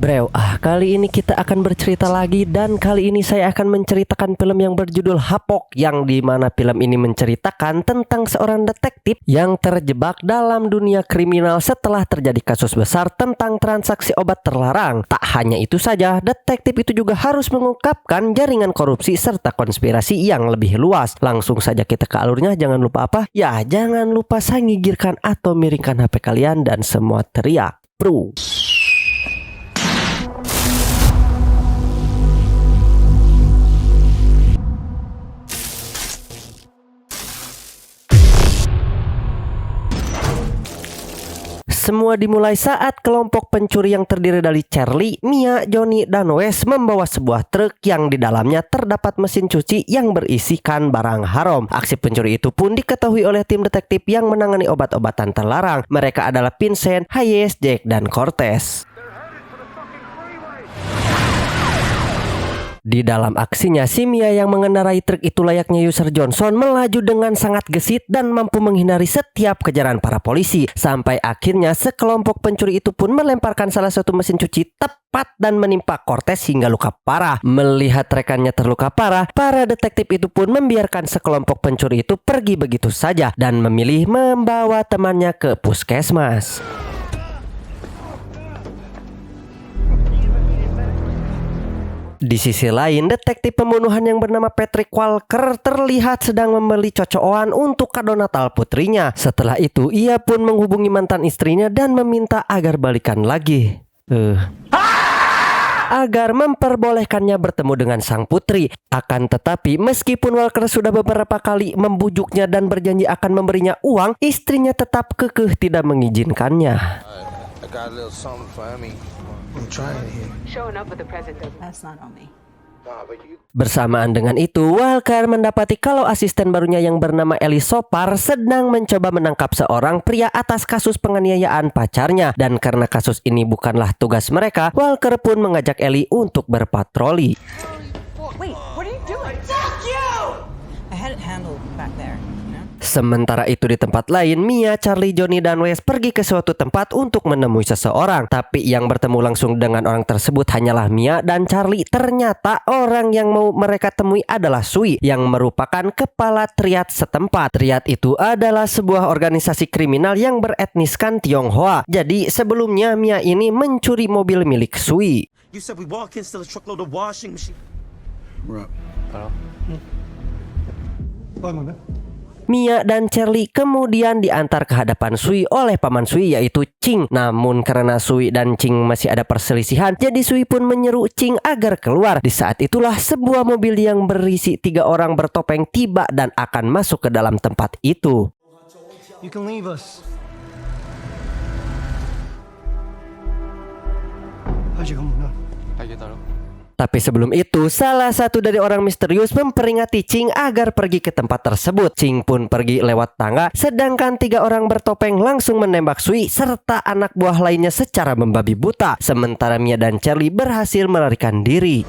Bro, kali ini kita akan bercerita lagi dan kali ini saya akan menceritakan film yang berjudul Hapok, yang dimana film ini menceritakan tentang seorang detektif yang terjebak dalam dunia kriminal setelah terjadi kasus besar tentang transaksi obat terlarang. Tak hanya itu saja, detektif itu juga harus mengungkapkan jaringan korupsi serta konspirasi yang lebih luas. Langsung saja kita ke alurnya, jangan lupa apa? Ya, jangan lupa sanggigirkan atau miringkan HP kalian dan semua teriak, bro. Semua dimulai saat kelompok pencuri yang terdiri dari Charlie, Mia, Johnny, dan Wes membawa sebuah truk yang di dalamnya terdapat mesin cuci yang berisikan barang haram. Aksi pencuri itu pun diketahui oleh tim detektif yang menangani obat-obatan terlarang. Mereka adalah Vincent, Hayes, Jack, dan Cortez. Di dalam aksinya, si Mia yang mengendarai truk itu layaknya User Johnson melaju dengan sangat gesit dan mampu menghindari setiap kejaran para polisi. Sampai akhirnya sekelompok pencuri itu pun melemparkan salah satu mesin cuci tepat dan menimpa Cortez hingga luka parah. Melihat rekannya terluka parah, para detektif itu pun membiarkan sekelompok pencuri itu pergi begitu saja dan memilih membawa temannya ke puskesmas. Di sisi lain, detektif pembunuhan yang bernama Patrick Walker terlihat sedang membeli cocokan untuk kado Natal putrinya. Setelah itu, ia pun menghubungi mantan istrinya dan meminta agar balikan lagi. Agar memperbolehkannya bertemu dengan sang putri. Akan tetapi, meskipun Walker sudah beberapa kali membujuknya dan berjanji akan memberinya uang, istrinya tetap kekeh tidak mengizinkannya. I got a little something for Emmy. I'm trying here. Showing up with the president. That's not on me. Bersamaan dengan itu, Walker mendapati kalau asisten barunya yang bernama Ellie Sopar sedang mencoba menangkap seorang pria atas kasus penganiayaan pacarnya. Dan karena kasus ini bukanlah tugas mereka, Walker pun mengajak Ellie untuk berpatroli. Wait, what are you doing? Fuck you! I had it handled back there. Sementara itu di tempat lain, Mia, Charlie, Johnny, dan Wes pergi ke suatu tempat untuk menemui seseorang. Tapi yang bertemu langsung dengan orang tersebut hanyalah Mia dan Charlie. Ternyata orang yang mau mereka temui adalah Sui, yang merupakan kepala triad setempat. Triad itu adalah sebuah organisasi kriminal yang beretniskan Tionghoa. Jadi sebelumnya Mia ini mencuri mobil milik Sui. You said we walk in, still a truckload of washing machine. Mia dan Charlie kemudian diantar ke hadapan Sui oleh paman Sui yaitu Ching. Namun karena Sui dan Ching masih ada perselisihan, jadi Sui pun menyeru Ching agar keluar. Di saat itulah sebuah mobil yang berisi 3 orang bertopeng tiba dan akan masuk ke dalam tempat itu. You can leave us. Tapi sebelum itu, salah satu dari orang misterius memperingati Ching agar pergi ke tempat tersebut. Ching pun pergi lewat tangga, sedangkan 3 orang bertopeng langsung menembak Sui serta anak buah lainnya secara membabi buta. Sementara Mia dan Charlie berhasil melarikan diri.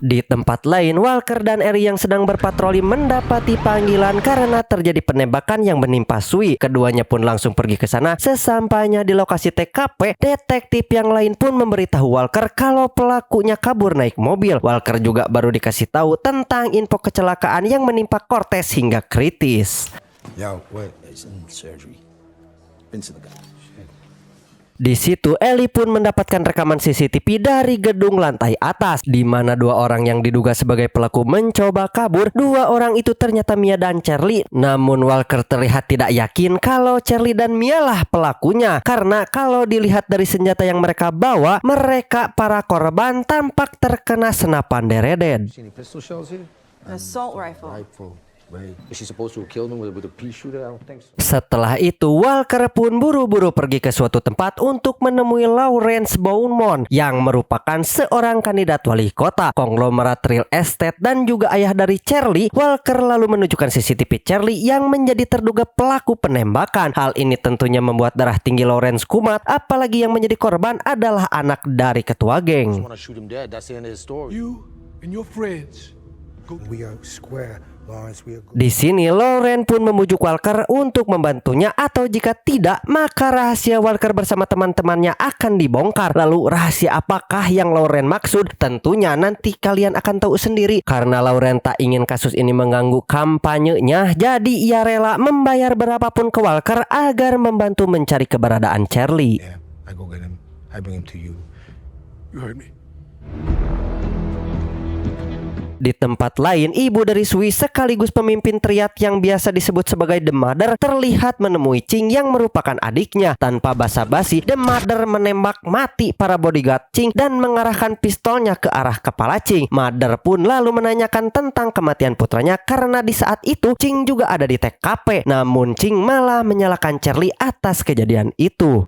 Di tempat lain, Walker dan Eri yang sedang berpatroli mendapati panggilan karena terjadi penembakan yang menimpa Sui. Keduanya pun langsung pergi ke sana. Sesampainya di lokasi TKP, detektif yang lain pun memberitahu Walker kalau pelakunya kabur naik mobil. Walker juga baru dikasih tahu tentang info kecelakaan yang menimpa Cortez hingga kritis. Yo, wait, it's in surgery. Been to the guy. Di situ Ellie pun mendapatkan rekaman CCTV dari gedung lantai atas, di mana 2 orang yang diduga sebagai pelaku mencoba kabur. 2 orang itu ternyata Mia dan Charlie. Namun Walker terlihat tidak yakin kalau Charlie dan Mia lah pelakunya, karena kalau dilihat dari senjata yang mereka bawa, mereka para korban tampak terkena senapan dereded. See any pistol shells here? An assault rifle. Rifle. Right. Is she supposed to have killed him with a pea shooter? I don't think so. Setelah itu, Walker pun buru-buru pergi ke suatu tempat untuk menemui Lawrence Beaumont, yang merupakan seorang kandidat wali kota, konglomerat real estate, dan juga ayah dari Charlie. Walker lalu menunjukkan CCTV Charlie yang menjadi terduga pelaku penembakan. Hal ini tentunya membuat darah tinggi Lawrence kumat, apalagi yang menjadi korban adalah anak dari ketua I geng. want to shoot him dead. That's the end of his story. You and your friends go. We are square Lawrence, we are good. Di sini Lauren pun memujuk Walker untuk membantunya, atau jika tidak maka rahasia Walker bersama teman-temannya akan dibongkar. Lalu rahasia apakah yang Lauren maksud? Tentunya nanti kalian akan tahu sendiri. Karena Lauren tak ingin kasus ini mengganggu kampanyenya, jadi ia rela membayar berapapun ke Walker agar membantu mencari keberadaan Charlie. Yeah, I go get him. I bring him to you. You heard me. Di tempat lain, ibu dari Sui sekaligus pemimpin triad yang biasa disebut sebagai The Mother terlihat menemui Ching yang merupakan adiknya. Tanpa basa-basi, The Mother menembak mati para bodyguard Ching dan mengarahkan pistolnya ke arah kepala Ching. Mother pun lalu menanyakan tentang kematian putranya karena di saat itu Ching juga ada di TKP. Namun Ching malah menyalahkan Charlie atas kejadian itu.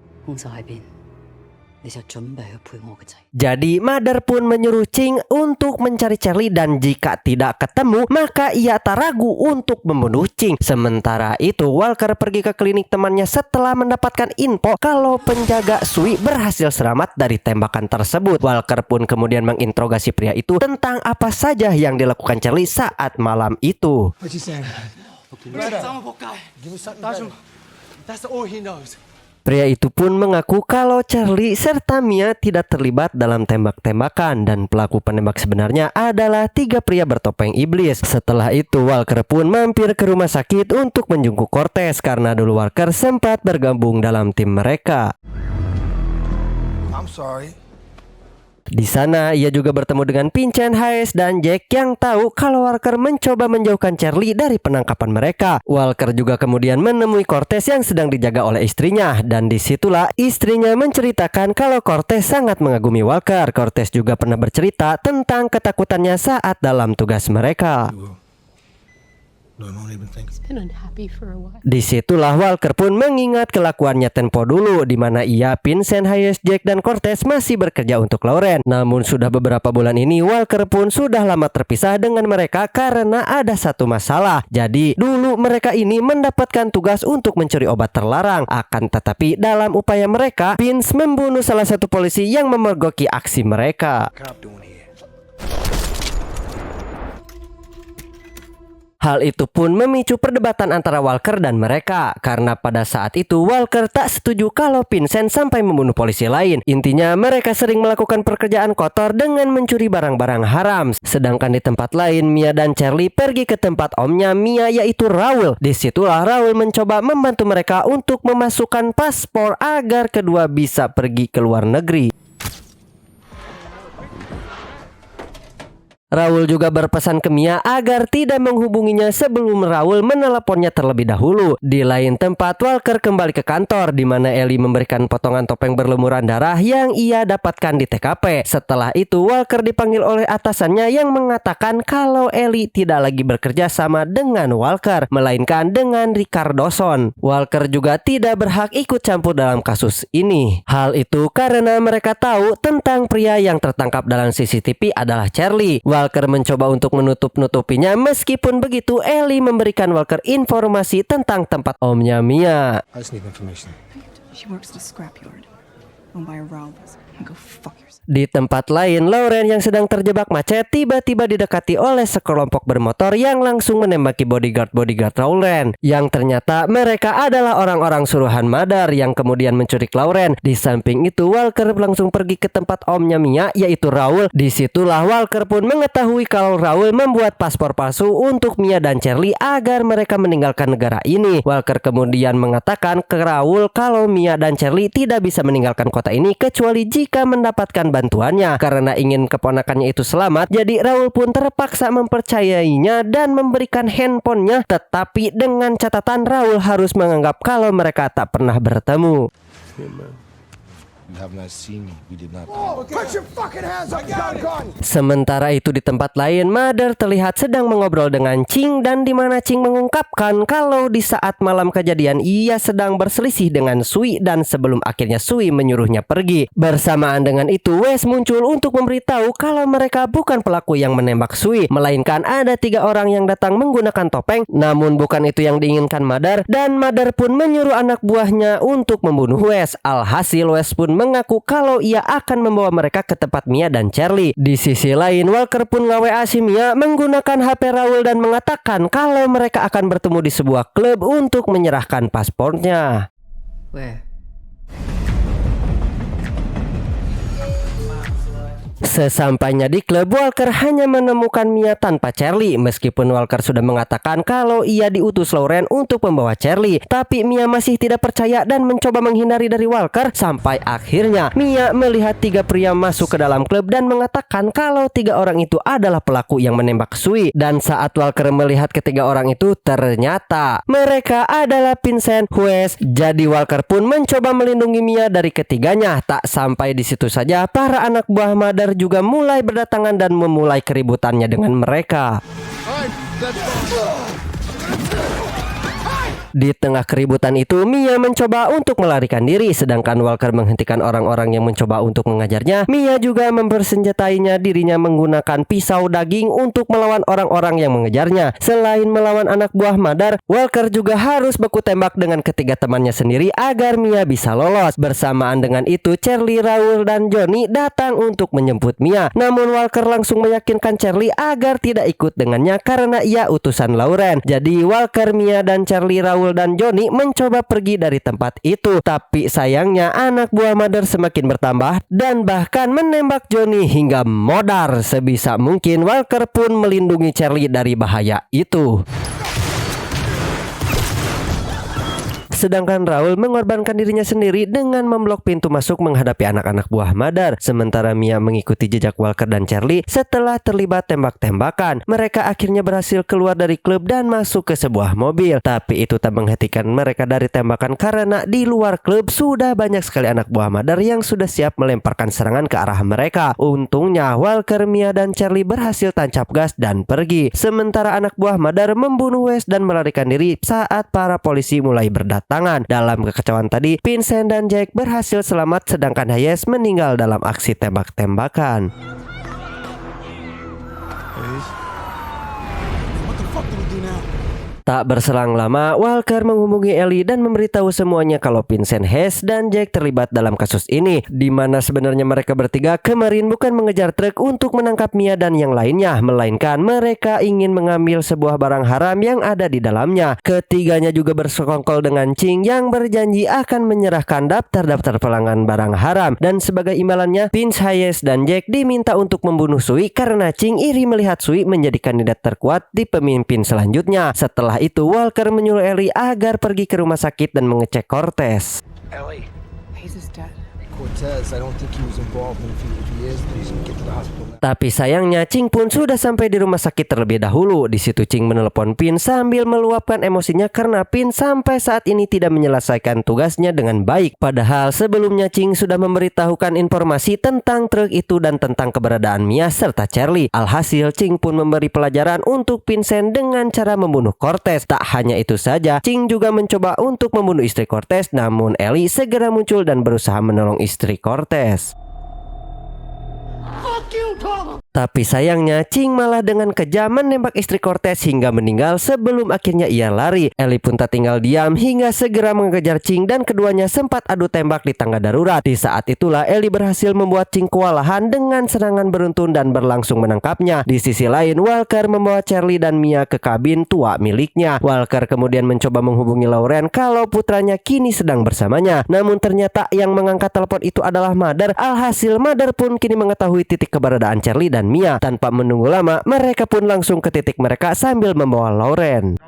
Jadi Mother pun menyuruh Ching untuk mencari Charlie dan jika tidak ketemu maka ia tak ragu untuk membunuh Ching. Sementara itu Walker pergi ke klinik temannya setelah mendapatkan info kalau penjaga Sui berhasil selamat dari tembakan tersebut. Walker pun kemudian menginterogasi pria itu tentang apa saja yang dilakukan Charlie saat malam itu. What you saying? Give me something better. That's all he knows. Pria itu pun mengaku kalau Charlie serta Mia tidak terlibat dalam tembak-tembakan dan pelaku penembak sebenarnya adalah 3 pria bertopeng iblis. Setelah itu Walker pun mampir ke rumah sakit untuk menjenguk Cortez karena dulu Walker sempat bergabung dalam tim mereka. I'm sorry. Di sana ia juga bertemu dengan Vincent Hayes dan Jack yang tahu kalau Walker mencoba menjauhkan Charlie dari penangkapan mereka. Walker juga kemudian menemui Cortez yang sedang dijaga oleh istrinya dan disitulah istrinya menceritakan kalau Cortez sangat mengagumi Walker. Cortez juga pernah bercerita tentang ketakutannya saat dalam tugas mereka. Disitulah Walker pun mengingat kelakuannya tempo dulu di mana ia, Vincent Hayes, Jack dan Cortez masih bekerja untuk Lauren. Namun sudah beberapa bulan ini Walker pun sudah lama terpisah dengan mereka karena ada satu masalah. Jadi dulu mereka ini mendapatkan tugas untuk mencuri obat terlarang. Akan tetapi dalam upaya mereka, Vince membunuh salah satu polisi yang memergoki aksi mereka. Hal itu pun memicu perdebatan antara Walker dan mereka karena pada saat itu Walker tak setuju kalau Vincent sampai membunuh polisi lain. Intinya mereka sering melakukan pekerjaan kotor dengan mencuri barang-barang haram. Sedangkan di tempat lain Mia dan Charlie pergi ke tempat omnya Mia yaitu Raul. Disitulah Raul mencoba membantu mereka untuk memasukkan paspor agar kedua bisa pergi ke luar negeri. Raul juga berpesan ke Mia agar tidak menghubunginya sebelum Raul meneleponnya terlebih dahulu. Di lain tempat, Walker kembali ke kantor di mana Ellie memberikan potongan topeng berlumuran darah yang ia dapatkan di TKP. Setelah itu, Walker dipanggil oleh atasannya yang mengatakan kalau Ellie tidak lagi bekerja sama dengan Walker, melainkan dengan Ricardo Dawson. Walker juga tidak berhak ikut campur dalam kasus ini. Hal itu karena mereka tahu tentang pria yang tertangkap dalam CCTV adalah Charlie. Walker mencoba untuk menutup-nutupinya. Meskipun begitu, Ellie memberikan Walker informasi tentang tempat omnya Mia. I just need information. She works at a scrapyard owned by a Ralphs. Go fuck yourself. Di tempat lain, Lauren yang sedang terjebak macet tiba-tiba didekati oleh sekelompok bermotor yang langsung menembaki bodyguard Lauren. Yang ternyata mereka adalah orang-orang suruhan Mother yang kemudian menculik Lauren. Di samping itu, Walker langsung pergi ke tempat omnya Mia yaitu Raul. Disitulah Walker pun mengetahui kalau Raul membuat paspor palsu untuk Mia dan Charlie agar mereka meninggalkan negara ini. Walker kemudian mengatakan ke Raul kalau Mia dan Charlie tidak bisa meninggalkan kota ini kecuali jika mendapatkan bantuannya. Karena ingin keponakannya itu selamat, jadi Raul pun terpaksa mempercayainya dan memberikan handphonenya, tetapi dengan catatan Raul harus menganggap kalau mereka tak pernah bertemu. You have not seen me. We did not. Put your fucking hands up, you got a gun! Sementara itu di tempat lain, Mother terlihat sedang mengobrol dengan Ching dan di mana Ching mengungkapkan kalau di saat malam kejadian ia sedang berselisih dengan Sui dan sebelum akhirnya Sui menyuruhnya pergi. Bersamaan dengan itu, Wes muncul untuk memberitahu kalau mereka bukan pelaku yang menembak Sui, melainkan ada 3 orang yang datang menggunakan topeng. Namun bukan itu yang diinginkan Mother dan Mother pun menyuruh anak buahnya untuk membunuh Wes. Alhasil Wes pun mengaku kalau ia akan membawa mereka ke tempat Mia dan Charlie. Di sisi lain, Walker pun nge-WA si Mia menggunakan HP Raul dan mengatakan kalau mereka akan bertemu di sebuah klub untuk menyerahkan paspornya. Where? Sesampainya di klub, Walker hanya menemukan Mia tanpa Charlie. Meskipun Walker sudah mengatakan kalau ia diutus Lauren untuk membawa Charlie, tapi Mia masih tidak percaya dan mencoba menghindari dari Walker. Sampai akhirnya Mia melihat 3 pria masuk ke dalam klub dan mengatakan kalau 3 orang itu adalah pelaku yang menembak Sui. Dan saat Walker melihat ketiga orang itu, ternyata mereka adalah Vincent, Wes. Jadi Walker pun mencoba melindungi Mia dari ketiganya. Tak sampai di situ saja, para anak buah Mother juga mulai berdatangan dan memulai keributannya dengan mereka. Di tengah keributan itu, Mia mencoba untuk melarikan diri, sedangkan Walker menghentikan orang-orang yang mencoba untuk mengajarnya. Mia juga mempersenjatainya dirinya menggunakan pisau daging untuk melawan orang-orang yang mengejarnya. Selain melawan anak buah Mother, Walker juga harus baku tembak dengan ketiga temannya sendiri agar Mia bisa lolos. Bersamaan dengan itu, Charlie, Raul, dan Johnny datang untuk menjemput Mia. Namun Walker langsung meyakinkan Charlie agar tidak ikut dengannya karena ia utusan Lauren. Jadi Walker, Mia, dan Charlie, Raul, dan Johnny mencoba pergi dari tempat itu. Tapi sayangnya anak buah Mother semakin bertambah dan bahkan menembak Johnny hingga modar. Sebisa mungkin Walker pun melindungi Charlie dari bahaya itu. Sedangkan Raul mengorbankan dirinya sendiri dengan memblok pintu masuk menghadapi anak-anak buah Mother. Sementara Mia mengikuti jejak Walker dan Charlie setelah terlibat tembak-tembakan. Mereka akhirnya berhasil keluar dari klub dan masuk ke sebuah mobil. Tapi itu tak menghentikan mereka dari tembakan karena di luar klub sudah banyak sekali anak buah Mother yang sudah siap melemparkan serangan ke arah mereka. Untungnya Walker, Mia, dan Charlie berhasil tancap gas dan pergi. Sementara anak buah Mother membunuh Wes dan melarikan diri saat para polisi mulai berdatangan. Dalam kekacauan tadi, Vincent dan Jack berhasil selamat sedangkan Hayes meninggal dalam aksi tembak-tembakan. What the fuck do we do now? Tak berselang lama, Walker menghubungi Ellie dan memberitahu semuanya kalau Vincent, Hayes, dan Jack terlibat dalam kasus ini, di mana sebenarnya mereka bertiga kemarin bukan mengejar truk untuk menangkap Mia dan yang lainnya, melainkan mereka ingin mengambil sebuah barang haram yang ada di dalamnya. Ketiganya juga bersekongkol dengan Ching yang berjanji akan menyerahkan daftar-daftar pelanggan barang haram, dan sebagai imbalannya Vince, Hayes, dan Jack diminta untuk membunuh Sui karena Ching iri melihat Sui menjadi kandidat terkuat di pemimpin selanjutnya. Setelah itu Walker menyuruh Ellie agar pergi ke rumah sakit dan mengecek Cortez. Ellie. He's his dad. Cortez, I don't think he was involved, and if he is, please get to the hospital now. Tapi sayangnya Ching pun sudah sampai di rumah sakit terlebih dahulu. Di situ Ching menelepon Pin sambil meluapkan emosinya karena Pin sampai saat ini tidak menyelesaikan tugasnya dengan baik. Padahal sebelumnya Ching sudah memberitahukan informasi tentang truk itu dan tentang keberadaan Mia serta Charlie. Alhasil Ching pun memberi pelajaran untuk Vincent dengan cara membunuh Cortez. Tak hanya itu saja, Ching juga mencoba untuk membunuh istri Cortez, namun Ellie segera muncul dan berusaha menolong istri Cortez. Tapi sayangnya Ching malah dengan kejam menembak istri Cortez hingga meninggal sebelum akhirnya ia lari. Ellie pun tak tinggal diam hingga segera mengejar Ching dan keduanya sempat adu tembak di tangga darurat. Di saat itulah Ellie berhasil membuat Ching kewalahan dengan serangan beruntun dan berlangsung menangkapnya. Di sisi lain, Walker membawa Charlie dan Mia ke kabin tua miliknya. Walker kemudian mencoba menghubungi Lauren kalau putranya kini sedang bersamanya. Namun ternyata yang mengangkat telepon itu adalah Mother. Alhasil Mother pun kini mengetahui titik keberadaan Charlie dan Mia. Tanpa menunggu lama, mereka pun langsung ke titik mereka sambil membawa Lauren.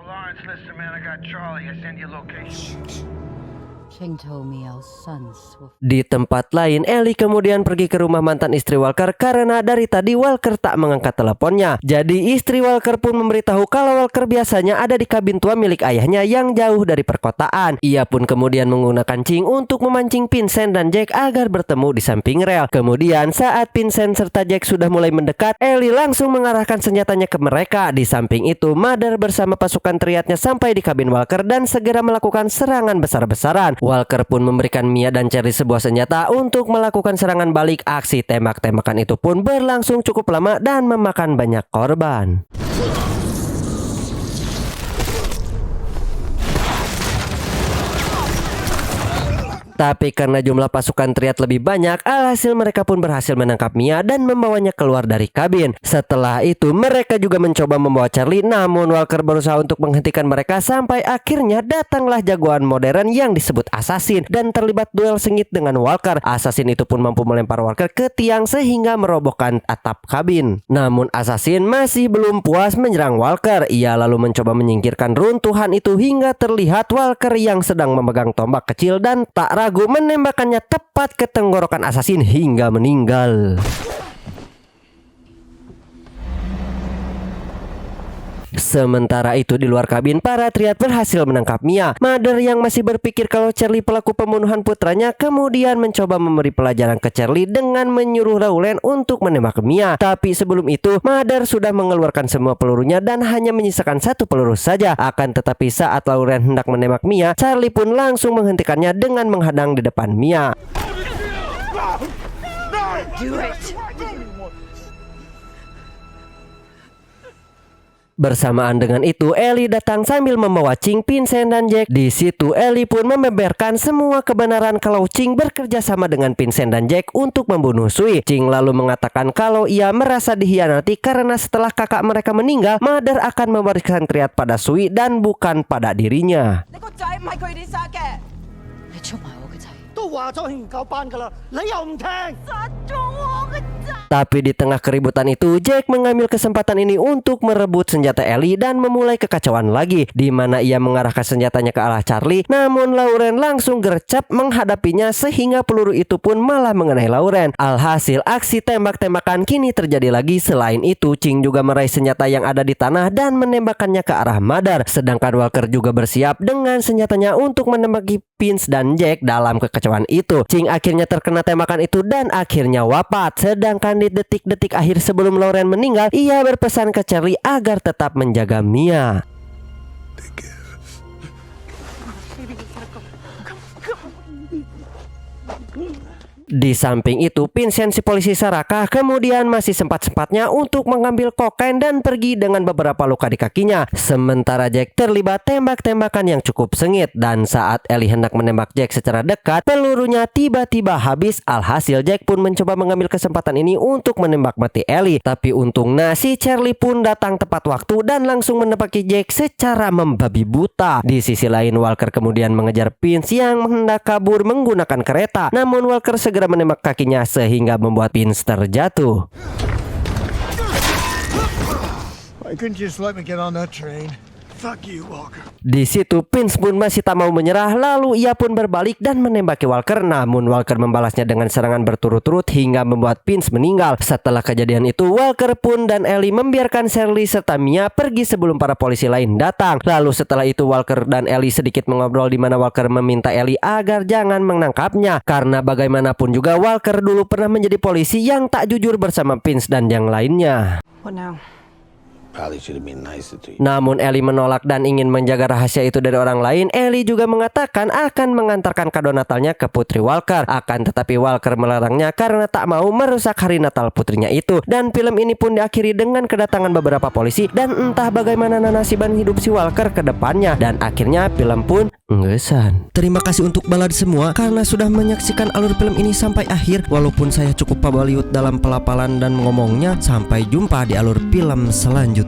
Ching told me our sons were... Di tempat lain, Ellie kemudian pergi ke rumah mantan istri Walker karena dari tadi Walker tak mengangkat teleponnya. Jadi istri Walker pun memberitahu kalau Walker biasanya ada di kabin tua milik ayahnya yang jauh dari perkotaan. Ia pun kemudian menggunakan Ching untuk memancing Vincent dan Jack agar bertemu di samping rel. Kemudian saat Vincent serta Jack sudah mulai mendekat, Ellie langsung mengarahkan senjatanya ke mereka. Di samping itu, Mother bersama pasukan triadnya sampai di kabin Walker dan segera melakukan serangan besar-besaran. Walker pun memberikan Mia dan Charlie sebuah senjata untuk melakukan serangan balik. Aksi tembak-tembakan itu pun berlangsung cukup lama dan memakan banyak korban. Tapi karena jumlah pasukan triad lebih banyak, alhasil mereka pun berhasil menangkap Mia dan membawanya keluar dari kabin. Setelah itu mereka juga mencoba membawa Charlie, namun Walker berusaha untuk menghentikan mereka sampai akhirnya datanglah jagoan modern yang disebut Assassin dan terlibat duel sengit dengan Walker. Assassin itu pun mampu melempar Walker ke tiang sehingga merobohkan atap kabin. Namun Assassin masih belum puas menyerang Walker. Ia lalu mencoba menyingkirkan runtuhan itu hingga terlihat Walker yang sedang memegang tombak kecil dan tak ragu menembakkannya tepat ke tenggorokan Assassin hingga meninggal. Sementara itu di luar kabin, para triad berhasil menangkap Mia. Mother yang masih berpikir kalau Charlie pelaku pembunuhan putranya kemudian mencoba memberi pelajaran ke Charlie dengan menyuruh Lauren untuk menembak Mia. Tapi sebelum itu Mother sudah mengeluarkan semua pelurunya dan hanya menyisakan satu peluru saja. Akan tetapi saat Lauren hendak menembak Mia, Charlie pun langsung menghentikannya dengan menghadang di depan Mia. Do it. Bersamaan dengan itu, Ellie datang sambil membawa Ching, Vincent, dan Jack. Di situ, Ellie pun membeberkan semua kebenaran kalau Ching bekerja sama dengan Vincent dan Jack untuk membunuh Sui. Ching lalu mengatakan kalau ia merasa dihianati karena setelah kakak mereka meninggal, Mother akan mewariskan triad pada Sui dan bukan pada dirinya. 你個仔唔係佢哋殺嘅，你捉埋我個仔，都話咗勸唔夠班㗎啦，你又唔聽。殺咗我個仔。 Tapi di tengah keributan itu, Jack mengambil kesempatan ini untuk merebut senjata Ellie dan memulai kekacauan lagi, di mana ia mengarahkan senjatanya ke arah Charlie. Namun Lauren langsung gercep menghadapinya sehingga peluru itu pun malah mengenai Lauren. Alhasil aksi tembak-tembakan kini terjadi lagi. Selain itu, Ching juga meraih senjata yang ada di tanah dan menembakkannya ke arah Mother. Sedangkan Walker juga bersiap dengan senjatanya untuk menembaki Vince dan Jack dalam kekacauan itu. Ching akhirnya terkena tembakan itu dan akhirnya wafat. Sedangkan di detik-detik akhir sebelum Lauren meninggal, ia berpesan ke Charlie agar tetap menjaga Mia. Di samping itu, Vincent si polisi serakah kemudian masih sempat-sempatnya untuk mengambil kokain dan pergi dengan beberapa luka di kakinya. Sementara Jack terlibat tembak-tembakan yang cukup sengit, dan saat Ellie hendak menembak Jack secara dekat, pelurunya tiba-tiba habis. Alhasil Jack pun mencoba mengambil kesempatan ini untuk menembak mati Ellie. Tapi untungnya si Charlie pun datang tepat waktu dan langsung menembaki Jack secara membabi buta. Di sisi lain, Walker kemudian mengejar Vince yang hendak kabur menggunakan kereta. Namun Walker segera menembak kakinya sehingga membuat Vince terjatuh. Why couldn't you just let me get on that train? Fuck you, Walker. Di situ Vince pun masih tak mau menyerah, lalu ia pun berbalik dan menembaki Walker. Namun Walker membalasnya dengan serangan berturut-turut hingga membuat Vince meninggal. Setelah kejadian itu, Walker pun dan Ellie membiarkan Charlie serta Mia pergi sebelum para polisi lain datang. Lalu setelah itu Walker dan Ellie sedikit mengobrol, di mana Walker meminta Ellie agar jangan menangkapnya karena bagaimanapun juga Walker dulu pernah menjadi polisi yang tak jujur bersama Vince dan yang lainnya. What now? Probably should have been nicer to you. Namun Ellie menolak dan ingin menjaga rahasia itu dari orang lain. Ellie juga mengatakan akan mengantarkan kado Natalnya ke putri Walker. Akan tetapi Walker melarangnya karena tak mau merusak hari Natal putrinya itu. Dan film ini pun diakhiri dengan kedatangan beberapa polisi dan entah bagaimana nasiban hidup si Walker ke depannya. Dan akhirnya film pun ngesan. Terima kasih untuk balad semua karena sudah menyaksikan alur film ini sampai akhir. Walaupun saya cukup pabaliut dalam pelapalan dan ngomongnya. Sampai jumpa di alur film selanjutnya.